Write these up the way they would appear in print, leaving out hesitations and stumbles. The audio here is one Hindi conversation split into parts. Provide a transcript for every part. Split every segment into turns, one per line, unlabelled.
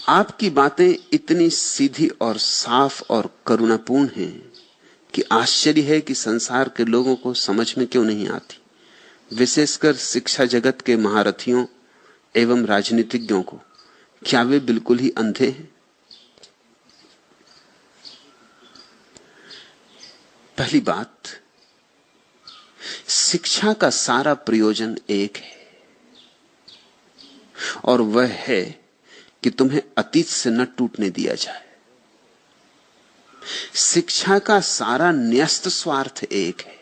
आपकी बातें इतनी सीधी और साफ और करुणापूर्ण हैं कि आश्चर्य है कि संसार के लोगों को समझ में क्यों नहीं आती, विशेषकर शिक्षा जगत के महारथियों एवं राजनीतिज्ञों को। क्या वे बिल्कुल ही अंधे हैं? पहली बात, शिक्षा का सारा प्रयोजन एक है, और वह है कि तुम्हें अतीत से न टूटने दिया जाए। शिक्षा का सारा न्यस्त स्वार्थ एक है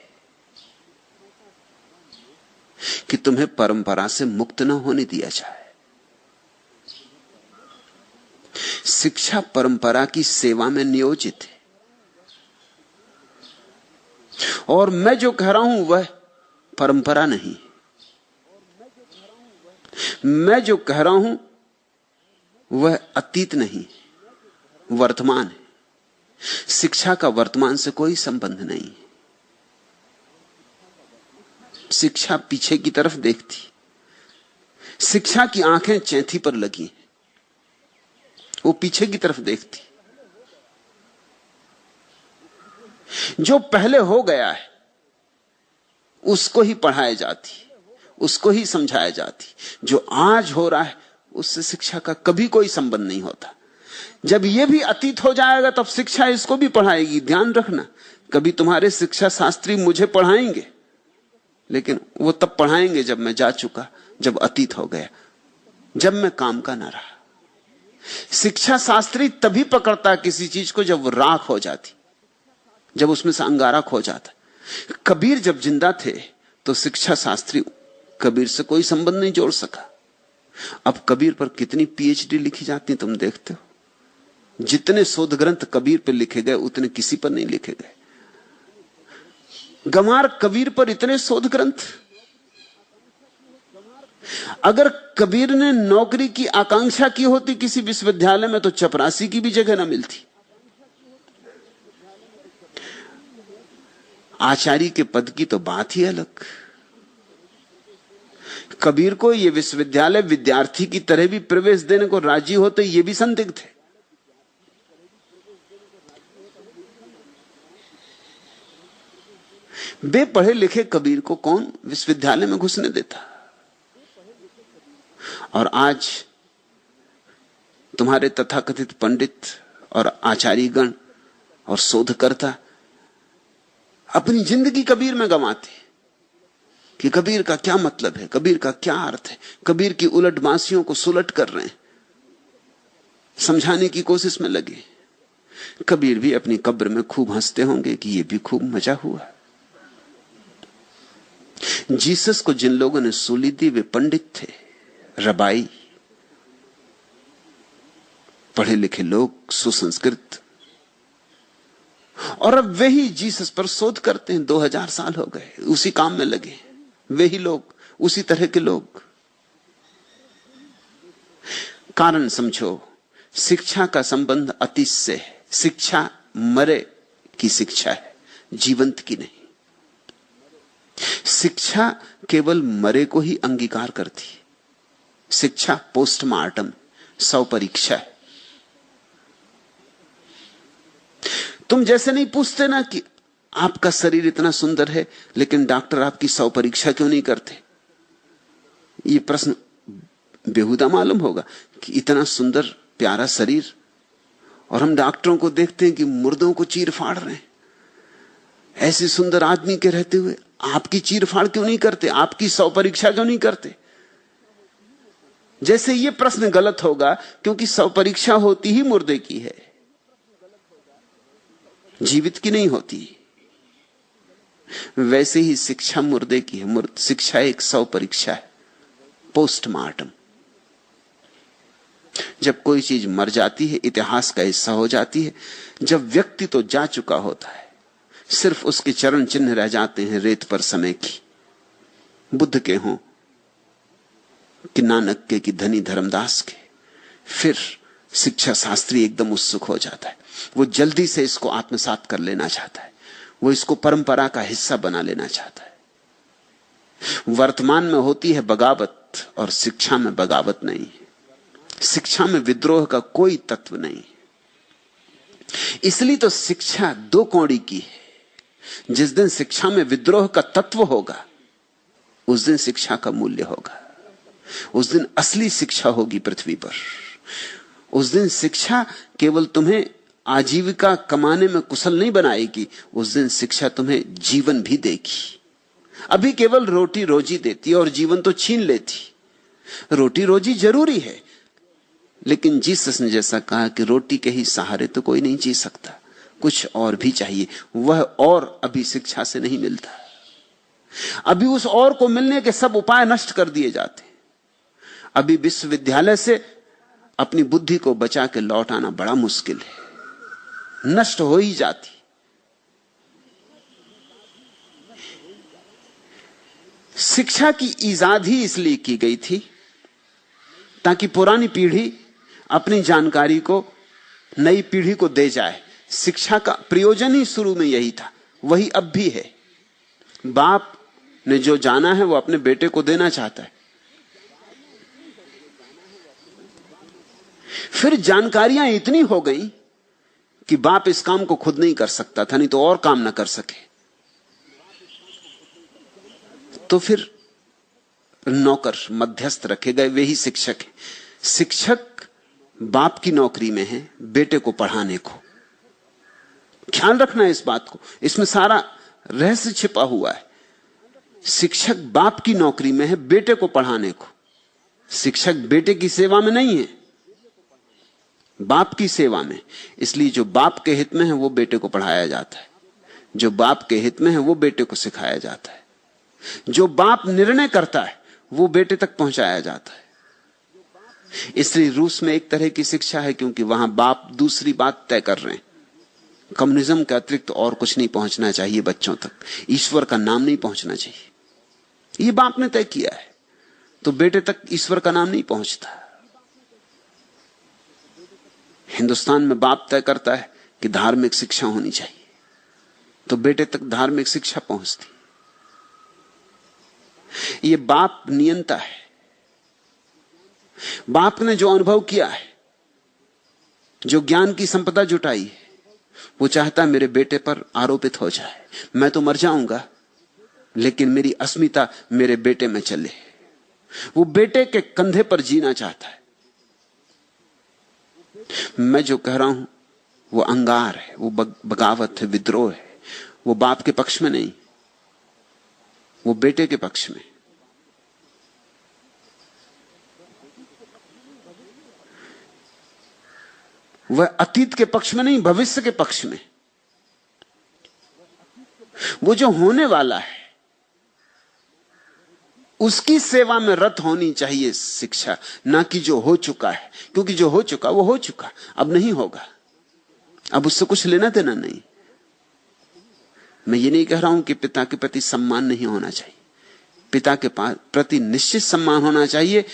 कि तुम्हें परंपरा से मुक्त न होने दिया जाए। शिक्षा परंपरा की सेवा में नियोजित है, और मैं जो कह रहा हूं वह परंपरा नहीं। मैं जो कह रहा हूं वह अतीत नहीं, वर्तमान है। शिक्षा का वर्तमान से कोई संबंध नहीं। शिक्षा पीछे की तरफ देखती, शिक्षा की आंखें चैथी पर लगी, वो पीछे की तरफ देखती। जो पहले हो गया है उसको ही पढ़ाया जाती, उसको ही समझाया जाती। जो आज हो रहा है उससे शिक्षा का कभी कोई संबंध नहीं होता। जब यह भी अतीत हो जाएगा तब शिक्षा इसको भी पढ़ाएगी। ध्यान रखना, कभी तुम्हारे शिक्षा शास्त्री मुझे पढ़ाएंगे, लेकिन वो तब पढ़ाएंगे जब मैं जा चुका, जब अतीत हो गया, जब मैं काम का ना रहा। शिक्षा शास्त्री तभी पकड़ता किसी चीज को जब वो राख हो जाती, जब उसमें से अंगारा खो जाता। कबीर जब जिंदा थे तो शिक्षा शास्त्री कबीर से कोई संबंध नहीं जोड़ सका। अब कबीर पर कितनी पीएचडी लिखी जाती है तुम देखते हो। जितने शोध ग्रंथ कबीर पर लिखे गए उतने किसी पर नहीं लिखे गए। गंवार कबीर पर इतने शोध ग्रंथ। अगर कबीर ने नौकरी की आकांक्षा की होती किसी विश्वविद्यालय में तो चपरासी की भी जगह ना मिलती। आचार्य के पद की तो बात ही अलग। कबीर को यह विश्वविद्यालय विद्यार्थी की तरह भी प्रवेश देने को राजी होते, ये भी संदिग्ध थे। बेपढ़े लिखे कबीर को कौन विश्वविद्यालय में घुसने देता। और आज तुम्हारे तथाकथित पंडित और आचार्यगण और शोधकर्ता अपनी जिंदगी कबीर में गंवाते कि कबीर का क्या मतलब है, कबीर का क्या अर्थ है। कबीर की उलट बांसियों को सुलट कर रहे हैं, समझाने की कोशिश में लगे। कबीर भी अपनी कब्र में खूब हंसते होंगे कि ये भी खूब मजा हुआ। जीसस को जिन लोगों ने सूली दी वे पंडित थे, रबाई, पढ़े लिखे लोग, सुसंस्कृत। और अब वे ही जीसस पर शोध करते हैं। 2000 साल हो गए उसी काम में लगे, वे ही लोग, उसी तरह के लोग। कारण समझो, शिक्षा का संबंध अतीत से है। शिक्षा मरे की शिक्षा है, जीवंत की नहीं। शिक्षा केवल मरे को ही अंगीकार करती है। शिक्षा पोस्टमार्टम, सौ परीक्षा है। तुम जैसे नहीं पूछते ना कि आपका शरीर इतना सुंदर है लेकिन डॉक्टर आपकी 100 परीक्षा क्यों नहीं करते। ये प्रश्न बेहुदा मालूम होगा कि इतना सुंदर प्यारा शरीर और हम डॉक्टरों को देखते हैं कि मुर्दों को चीर फाड़ रहे हैं। ऐसे सुंदर आदमी के रहते हुए आपकी चीर फाड़ क्यों नहीं करते, आपकी 100 परीक्षा क्यों नहीं करते। जैसे ये प्रश्न गलत होगा क्योंकि 100 परीक्षा होती ही मुर्दे की है, जीवित की नहीं होती। वैसे ही शिक्षा मुर्दे की है। शिक्षा एक 100 परीक्षा है, पोस्टमार्टम। जब कोई चीज मर जाती है, इतिहास का हिस्सा हो जाती है। जब व्यक्ति तो जा चुका होता है, सिर्फ उसके चरण चिन्ह रह जाते हैं रेत पर समय की। बुद्ध के हों कि नानक के, कि धनी धर्मदास के। फिर शिक्षा शास्त्री एकदम उत्सुक हो जाता है। वो जल्दी से इसको आत्मसात कर लेना चाहता है, वो इसको परंपरा का हिस्सा बना लेना चाहता है। वर्तमान में होती है बगावत और शिक्षा में बगावत नहीं है। शिक्षा में विद्रोह का कोई तत्व नहीं। इसलिए तो शिक्षा दो कौड़ी की है। जिस दिन शिक्षा में विद्रोह का तत्व होगा, उस दिन शिक्षा का मूल्य होगा। उस दिन असली शिक्षा होगी पृथ्वी पर। उस दिन शिक्षा केवल तुम्हें आजीविका कमाने में कुशल नहीं बनाएगी, उस दिन शिक्षा तुम्हें जीवन भी देगी। अभी केवल रोटी रोजी देती और जीवन तो छीन लेती। रोटी रोजी जरूरी है, लेकिन जीसस ने जैसा कहा कि रोटी के ही सहारे तो कोई नहीं जी सकता, कुछ और भी चाहिए। वह और अभी शिक्षा से नहीं मिलता। अभी उस और को मिलने के सब उपाय नष्ट कर दिए जाते। अभी विश्वविद्यालय से अपनी बुद्धि को बचा के लौट आना बड़ा मुश्किल है, नष्ट हो ही जाती। शिक्षा की इजाद ही इसलिए की गई थी ताकि पुरानी पीढ़ी अपनी जानकारी को नई पीढ़ी को दे जाए। शिक्षा का प्रयोजन ही शुरू में यही था, वही अब भी है। बाप ने जो जाना है वो अपने बेटे को देना चाहता है। फिर जानकारियां इतनी हो गई कि बाप इस काम को खुद नहीं कर सकता था, नहीं तो और काम ना कर सके। तो फिर नौकर मध्यस्थ रखे गए, वे ही शिक्षक हैं। शिक्षक बाप की नौकरी में है बेटे को पढ़ाने को। ख्याल रखना इस बात को, इसमें सारा रहस्य छिपा हुआ है। शिक्षक बाप की नौकरी में है बेटे को पढ़ाने को। शिक्षक बेटे की सेवा में नहीं है, बाप की सेवा में। इसलिए जो बाप के हित में है वो बेटे को पढ़ाया जाता है, जो बाप के हित में है वो बेटे को सिखाया जाता है, जो बाप निर्णय करता है वो बेटे तक पहुंचाया जाता है। इसलिए रूस में एक तरह की शिक्षा है, क्योंकि वहां बाप दूसरी बात तय कर रहे हैं। कम्युनिज्म के अतिरिक्त और कुछ नहीं पहुंचना चाहिए बच्चों तक, ईश्वर का नाम नहीं पहुंचना चाहिए, ये बाप ने तय किया है। तो बेटे तक ईश्वर का नाम नहीं पहुंचता। हिंदुस्तान में बाप तय करता है कि धार्मिक शिक्षा होनी चाहिए, तो बेटे तक धार्मिक शिक्षा पहुंचती। ये बाप नियंता है। बाप ने जो अनुभव किया है, जो ज्ञान की संपदा जुटाई है, वो चाहता है मेरे बेटे पर आरोपित हो जाए। मैं तो मर जाऊंगा, लेकिन मेरी अस्मिता मेरे बेटे में चले। वो बेटे के कंधे पर जीना चाहता है। मैं जो कह रहा हूं वो अंगार है, वो बगावत है, विद्रोह है। वो बाप के पक्ष में नहीं, वो बेटे के पक्ष में। वह अतीत के पक्ष में नहीं, भविष्य के पक्ष में। वो जो होने वाला है उसकी सेवा में रत होनी चाहिए शिक्षा, ना कि जो हो चुका है। क्योंकि जो हो चुका वो हो चुका, अब नहीं होगा, अब उससे कुछ लेना देना नहीं। मैं ये नहीं कह रहा हूं कि पिता के प्रति सम्मान नहीं होना चाहिए, पिता के प्रति निश्चित सम्मान होना चाहिए।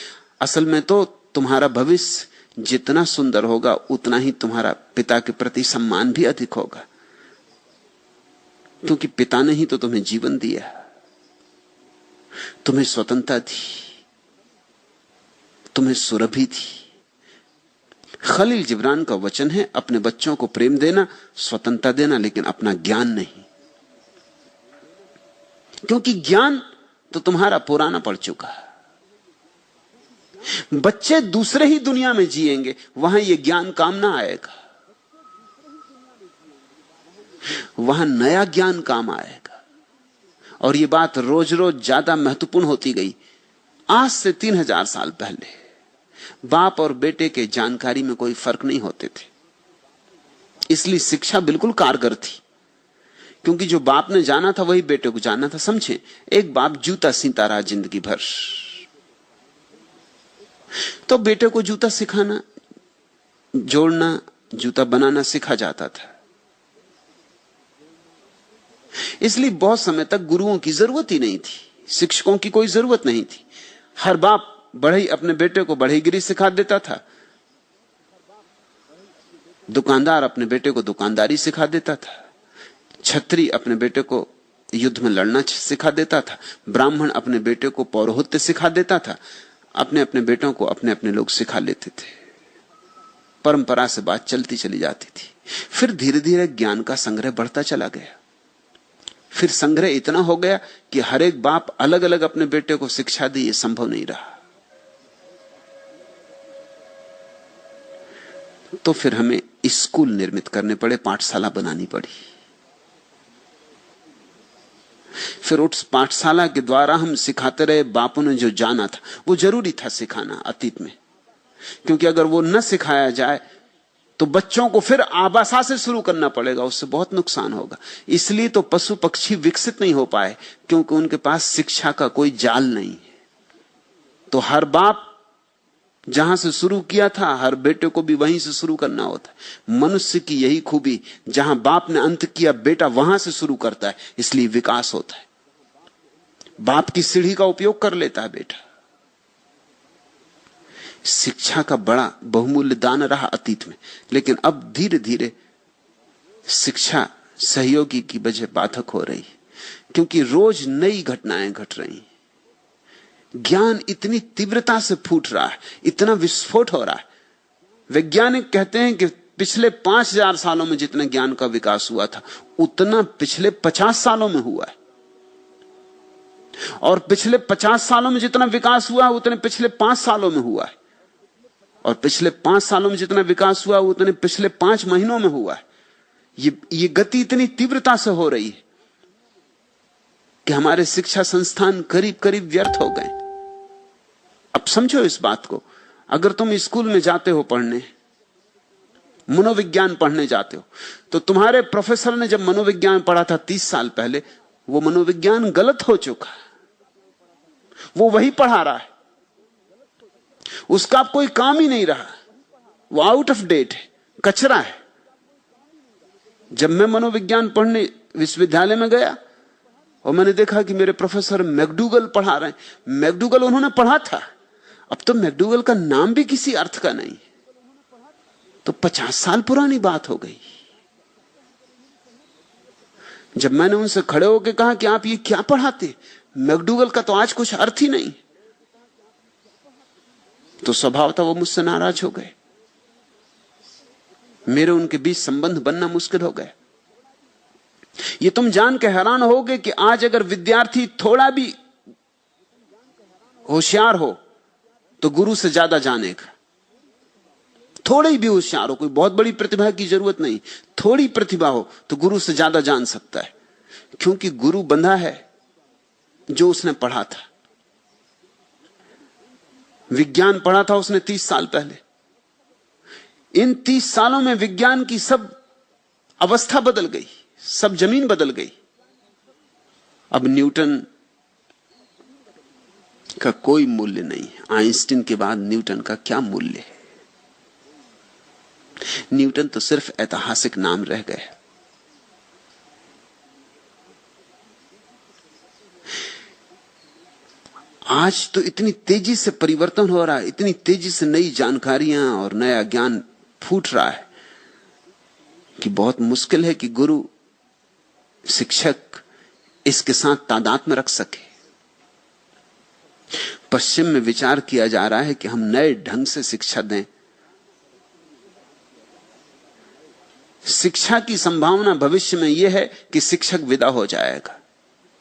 असल में तो तुम्हारा भविष्य जितना सुंदर होगा उतना ही तुम्हारा पिता के प्रति सम्मान भी अधिक होगा, क्योंकि पिता ने ही तो तुम्हें जीवन दिया, तुम्हें स्वतंत्रता दी, तुम्हें सुरभि थी। खलील जिब्रान का वचन है, अपने बच्चों को प्रेम देना, स्वतंत्रता देना, लेकिन अपना ज्ञान नहीं। क्योंकि ज्ञान तो तुम्हारा पुराना पड़ चुका है। बच्चे दूसरे ही दुनिया में जिएंगे, वहां यह ज्ञान काम ना आएगा, वहां नया ज्ञान काम आएगा। और यह बात रोज रोज ज्यादा महत्वपूर्ण होती गई। आज से 3000 साल पहले बाप और बेटे के जानकारी में कोई फर्क नहीं होते थे, इसलिए शिक्षा बिल्कुल कारगर थी। क्योंकि जो बाप ने जाना था वही बेटे को जानना था। समझे, एक बाप जूता सीता रहा जिंदगी भर, तो बेटे को जूता सिखाना, जोड़ना, जूता बनाना सिखा जाता था। इसलिए बहुत समय तक गुरुओं की जरूरत ही नहीं थी, शिक्षकों की कोई जरूरत नहीं थी। हर बाप बढ़ई अपने बेटे को बढ़ईगिरी सिखा देता था, दुकानदार अपने बेटे को दुकानदारी सिखा देता था, छत्री अपने बेटे को युद्ध में लड़ना सिखा देता था, ब्राह्मण अपने बेटे को पौरोहित्य सिखा देता था। अपने अपने बेटों को अपने अपने लोग सिखा लेते थे। परंपरा से बात चलती चली जाती थी। फिर धीरे धीरे ज्ञान का संग्रह बढ़ता चला गया। फिर संग्रह इतना हो गया कि हर एक बाप अलग अलग अपने बेटे को शिक्षा दी, ये संभव नहीं रहा। तो फिर हमें स्कूल निर्मित करने पड़े, पाठशाला बनानी पड़ी। फिर उस पाठशाला के द्वारा हम सिखाते रहे। बापों ने जो जाना था वो जरूरी था सिखाना अतीत में, क्योंकि अगर वो न सिखाया जाए तो बच्चों को फिर आबासा से शुरू करना पड़ेगा, उससे बहुत नुकसान होगा। इसलिए तो पशु पक्षी विकसित नहीं हो पाए, क्योंकि उनके पास शिक्षा का कोई जाल नहीं है। तो हर बाप जहां से शुरू किया था, हर बेटे को भी वहीं से शुरू करना होता है। मनुष्य की यही खूबी, जहां बाप ने अंत किया बेटा वहां से शुरू करता है, इसलिए विकास होता है। बाप की सीढ़ी का उपयोग कर लेता है बेटा। शिक्षा का बड़ा बहुमूल्य दान रहा अतीत में, लेकिन अब धीरे धीरे शिक्षा सहयोगी की बजाय बाधक हो रही है, क्योंकि रोज नई घटनाएं घट रही हैं। ज्ञान इतनी तीव्रता से फूट रहा है, इतना विस्फोट हो रहा है। वैज्ञानिक कहते हैं कि पिछले 5000 सालों में जितना ज्ञान का विकास हुआ था, उतना पिछले 50 सालों में हुआ है। और पिछले 50 सालों में जितना विकास हुआ है, उतने पिछले 5 सालों में हुआ है। और पिछले 5 सालों में जितना विकास हुआ, उतने पिछले 5 महीनों में हुआ है। ये गति इतनी तीव्रता से हो रही है कि हमारे शिक्षा संस्थान करीब करीब व्यर्थ हो गए। अब समझो इस बात को। अगर तुम स्कूल में जाते हो पढ़ने, मनोविज्ञान पढ़ने जाते हो, तो तुम्हारे प्रोफेसर ने जब मनोविज्ञान पढ़ा था 30 साल पहले, वो मनोविज्ञान गलत हो चुका। वो वही पढ़ा रहा है, उसका अब कोई काम ही नहीं रहा। वो आउट ऑफ डेट है, कचरा है। जब मैं मनोविज्ञान पढ़ने विश्वविद्यालय में गया और मैंने देखा कि मेरे प्रोफेसर मैकडूगल पढ़ा रहे हैं। मैकडूगल उन्होंने पढ़ा था, अब तो मैकडूगल का नाम भी किसी अर्थ का नहीं। तो 50 साल पुरानी बात हो गई। जब मैंने उनसे खड़े होकर कहा कि आप ये क्या पढ़ाते, मैकडूगल का तो आज कुछ अर्थ ही नहीं, तो स्वभाव था वो मुझसे नाराज हो गए। मेरे उनके बीच संबंध बनना मुश्किल हो गया। ये तुम जान के हैरान होगे कि आज अगर विद्यार्थी थोड़ा भी होशियार हो तो गुरु से ज्यादा जानेगा। थोड़ी भी होशियार हो, कोई बहुत बड़ी प्रतिभा की जरूरत नहीं, थोड़ी प्रतिभा हो तो गुरु से ज्यादा जान सकता है, क्योंकि गुरु बंधा है जो उसने पढ़ा था। विज्ञान पढ़ा था उसने 30 साल पहले। इन 30 सालों में विज्ञान की सब अवस्था बदल गई, सब जमीन बदल गई। अब न्यूटन का कोई मूल्य नहीं है। आइंस्टीन के बाद न्यूटन का क्या मूल्य है? न्यूटन तो सिर्फ ऐतिहासिक नाम रह गए। आज तो इतनी तेजी से परिवर्तन हो रहा है, इतनी तेजी से नई जानकारियां और नया ज्ञान फूट रहा है कि बहुत मुश्किल है कि गुरु शिक्षक इसके साथ तादाद में रख सके। पश्चिम में विचार किया जा रहा है कि हम नए ढंग से शिक्षा दें। शिक्षा की संभावना भविष्य में यह है कि शिक्षक विदा हो जाएगा,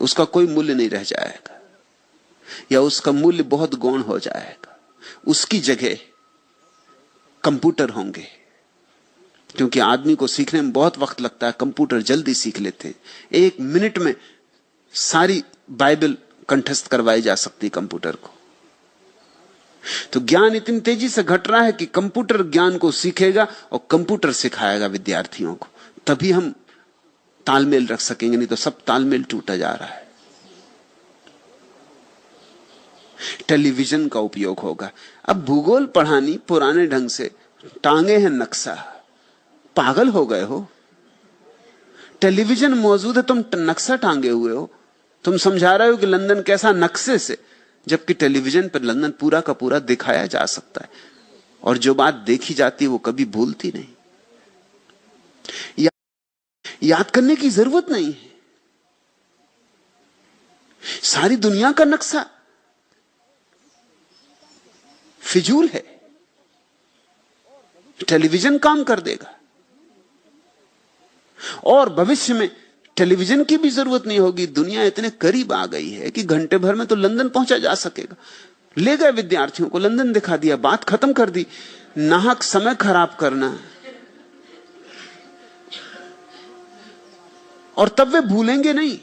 उसका कोई मूल्य नहीं रह जाएगा, या उसका मूल्य बहुत गौण हो जाएगा। उसकी जगह कंप्यूटर होंगे, क्योंकि आदमी को सीखने में बहुत वक्त लगता है, कंप्यूटर जल्दी सीख लेते हैं। 1 मिनट में सारी बाइबल कंठस्थ करवाई जा सकती कंप्यूटर को। तो ज्ञान इतनी तेजी से घट रहा है कि कंप्यूटर ज्ञान को सीखेगा और कंप्यूटर सिखाएगा विद्यार्थियों को, तभी हम तालमेल रख सकेंगे, नहीं तो सब तालमेल टूटा जा रहा है। टेलीविजन का उपयोग होगा। अब भूगोल पढ़ानी पुराने ढंग से, टांगे हैं नक्शा, पागल हो गए हो? टेलीविजन मौजूद है, तुम नक्शा टांगे हुए हो। तुम समझा रहे हो कि लंदन कैसा नक्शे से, जबकि टेलीविजन पर लंदन पूरा का पूरा दिखाया जा सकता है, और जो बात देखी जाती है वो कभी भूलती नहीं। याद करने की जरूरत नहीं है। सारी दुनिया का नक्शा फिजूल है। टेलीविजन काम कर देगा। और भविष्य में टेलीविजन की भी जरूरत नहीं होगी। दुनिया इतने करीब आ गई है कि घंटे भर में तो लंदन पहुंचा जा सकेगा। ले गए विद्यार्थियों को, लंदन दिखा दिया, बात खत्म कर दी। नाहक समय खराब करना, और तब वे भूलेंगे नहीं।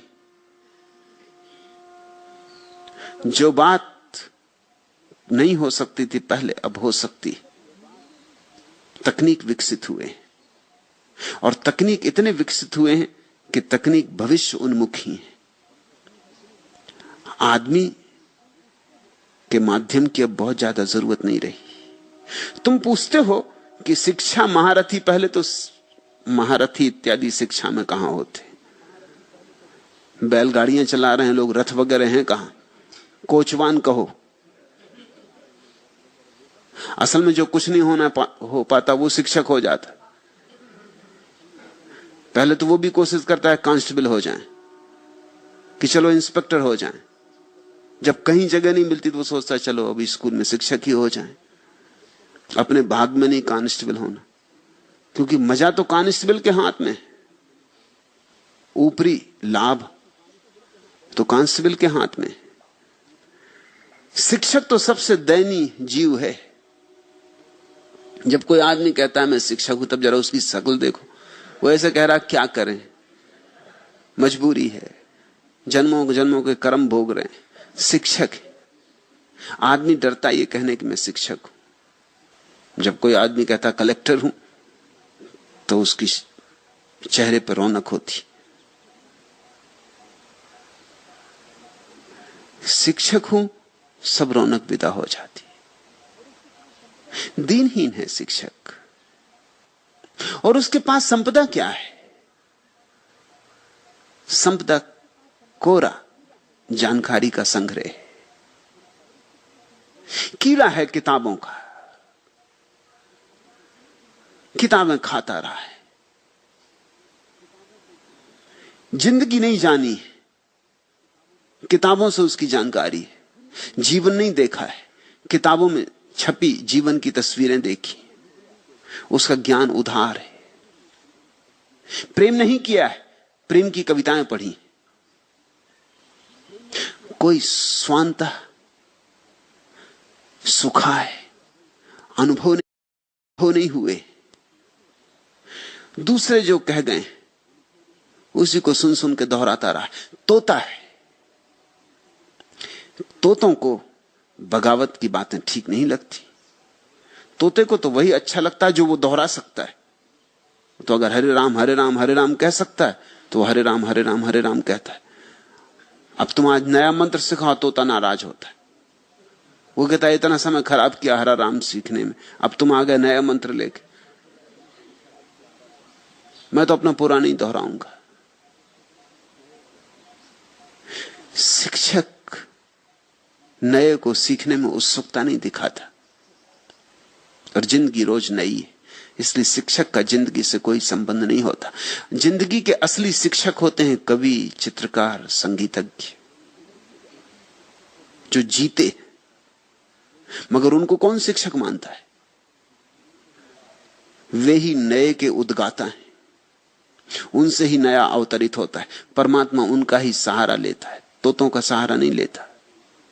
जो बात नहीं हो सकती थी पहले, अब हो सकती। तकनीक विकसित हुए हैं, और तकनीक इतने विकसित हुए हैं कि तकनीक भविष्य उन्मुखी है। आदमी के माध्यम की अब बहुत ज्यादा जरूरत नहीं रही। तुम पूछते हो कि शिक्षा महारथी, पहले तो महारथी इत्यादि शिक्षा में कहां होते? बैलगाड़ियां चला रहे हैं लोग, रथ वगैरह हैं कहां? कोचवान कहो। असल में जो कुछ नहीं हो पाता वो शिक्षक हो जाता। पहले तो वो भी कोशिश करता है कांस्टेबल हो जाए, कि चलो इंस्पेक्टर हो जाए। जब कहीं जगह नहीं मिलती तो वो सोचता है चलो अभी स्कूल में शिक्षक ही हो जाए। अपने भाग में नहीं कांस्टेबल होना, क्योंकि मजा तो कांस्टेबल के हाथ में है। ऊपरी लाभ तो कांस्टेबल के हाथ में। शिक्षक तो सबसे दयनीय जीव है। जब कोई आदमी कहता है मैं शिक्षक हूं, तब जरा उसकी शक्ल देखो। वो ऐसे कह रहा क्या करें, मजबूरी है, जन्मों जन्मों के कर्म भोग रहे हैं, शिक्षक है। आदमी डरता ये कहने कि मैं शिक्षक हूं। जब कोई आदमी कहता कलेक्टर हूं, तो उसकी चेहरे पर रौनक होती। शिक्षक हूं, सब रौनक विदा हो जाती। दीनहीन है शिक्षक, और उसके पास संपदा क्या है? संपदा कोरा जानकारी का संग्रह, कीड़ा है किताबों का। किताबें खाता रहा है, जिंदगी नहीं जानी, किताबों से उसकी जानकारी है। जीवन नहीं देखा है, किताबों में छपी जीवन की तस्वीरें देखी, उसका ज्ञान उधार है। प्रेम नहीं किया है, प्रेम की कविताएं पढ़ी। कोई स्वांतः सुखा है, अनुभव नहीं हुए। दूसरे जो कह गए उसी को सुन सुन के दोहराता रहा। तोता है, तोतों को बगावत की बातें ठीक नहीं लगती। तोते को तो वही अच्छा लगता है जो वो दोहरा सकता है। तो अगर हरे राम हरे राम हरे राम कह सकता है तो हरे राम हरे राम हरे राम कहता है। अब तुम आज नया मंत्र सिखाओ, तोता नाराज होता है। वो कहता है इतना समय खराब किया हरा राम सीखने में, अब तुम आ गए नया मंत्र लेके। मैं तो अपना पुराना ही दोहराऊंगा। शिक्षक नए को सीखने में उत्सुकता नहीं दिखाता, और जिंदगी रोज नई है, इसलिए शिक्षक का जिंदगी से कोई संबंध नहीं होता। जिंदगी के असली शिक्षक होते हैं कवि, चित्रकार, संगीतज्ञ, जो जीते। मगर उनको कौन शिक्षक मानता है? वे ही नए के उद्गाता हैं, उनसे ही नया अवतरित होता है। परमात्मा उनका ही सहारा लेता है, तोतों का सहारा नहीं लेता।